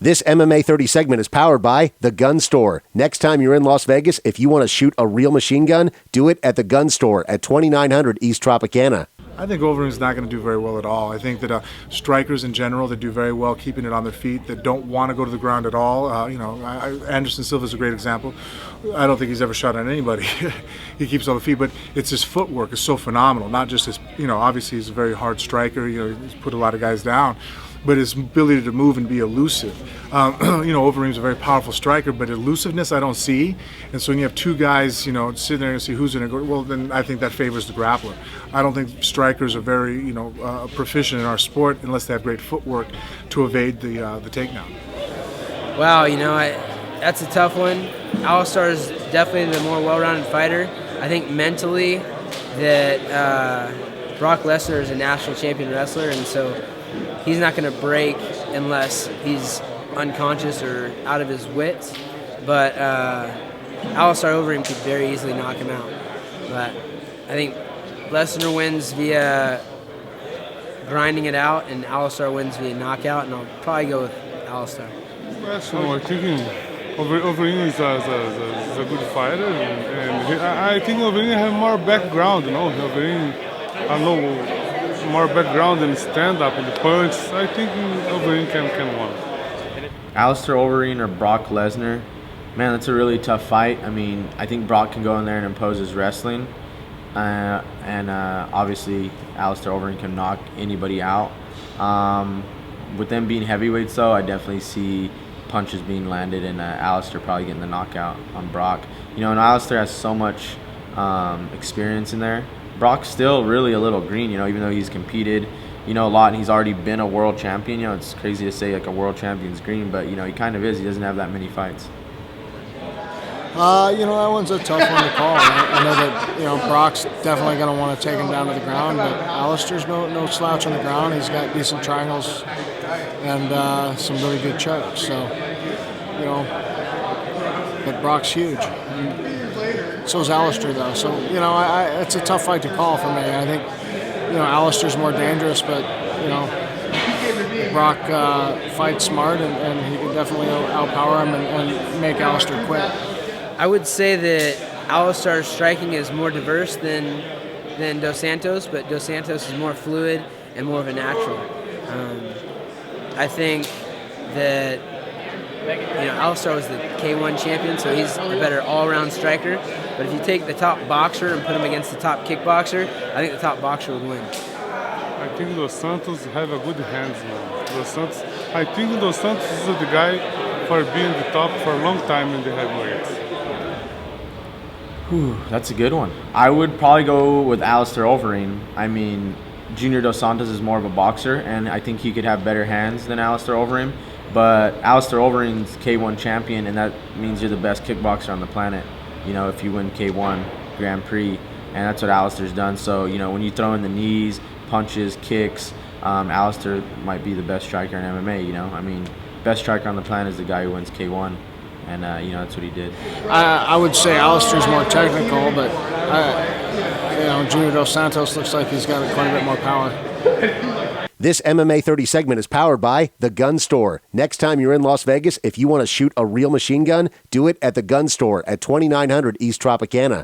This MMA 30 segment is powered by The Gun Store. Next time you're in Las Vegas, if you want to shoot a real machine gun, do it at The Gun Store at 2900 East Tropicana. I think Overeem's not going to do very well at all. I think that strikers in general that do very well keeping it on their feet, that don't want to go to the ground at all. Anderson Silva is a great example. I don't think he's ever shot at anybody. He keeps on the feet, but it's his footwork is so phenomenal. Not just his, obviously he's a very hard striker. He's put a lot of guys down. But his ability to move and be elusive. Overeem's a very powerful striker, but elusiveness I don't see. And so when you have two guys, sitting there and see who's going to go, well, then I think that favors the grappler. I don't think strikers are very, proficient in our sport unless they have great footwork to evade the takedown. Wow, that's a tough one. Alistair is definitely the more well-rounded fighter. I think mentally that Brock Lesnar is a national champion wrestler, and so he's not going to break unless he's unconscious or out of his wits. But Alistair Overeem could very easily knock him out. But I think Lesnar wins via grinding it out, and Alistair wins via knockout, and I'll probably go with Alistair. I think Overeem is a good fighter, and I think Overeem has more background. Overeem, I know, more background and stand-up and the punch. I think Overeem can win. Alistair Overeem or Brock Lesnar, man, that's a really tough fight. I think Brock can go in there and impose his wrestling, and obviously Alistair Overeem can knock anybody out. With them being heavyweights, though, I definitely see punches being landed and Alistair probably getting the knockout on Brock. And Alistair has so much experience in there. Brock's still really a little green, even though he's competed, a lot, and he's already been a world champion. It's crazy to say like a world champion's green, but he kind of is. He doesn't have that many fights. That one's a tough one to call. I know that Brock's definitely going to want to take him down to the ground, but Alistair's no slouch on the ground. He's got decent triangles and some really good chokes. So, but Brock's huge. So is Alistair, though. So, it's a tough fight to call for me. I think, Alistair's more dangerous, but, Brock fights smart, and he can definitely outpower him and make Alistair quit. I would say that Alistair's striking is more diverse than Dos Santos, but Dos Santos is more fluid and more of a natural. I think that Alistair was the K1 champion, so he's a better all-around striker. But if you take the top boxer and put him against the top kickboxer, I think the top boxer would win. I think Dos Santos have a good hands now. I think Dos Santos is the guy for being the top for a long time in the heavyweights. That's a good one. I would probably go with Alistair Overeem. Junior Dos Santos is more of a boxer, and I think he could have better hands than Alistair Overeem. But Alistair Overeem's K1 champion, and that means you're the best kickboxer on the planet. If you win K1 Grand Prix, and that's what Alistair's done. So, when you throw in the knees, punches, kicks, Alistair might be the best striker in MMA, best striker on the planet is the guy who wins K1, and, that's what he did. I would say Alistair's more technical, but, Junior Dos Santos looks like he's got quite a bit more power. This MMA 30 segment is powered by The Gun Store. Next time you're in Las Vegas, if you want to shoot a real machine gun, do it at The Gun Store at 2900 East Tropicana.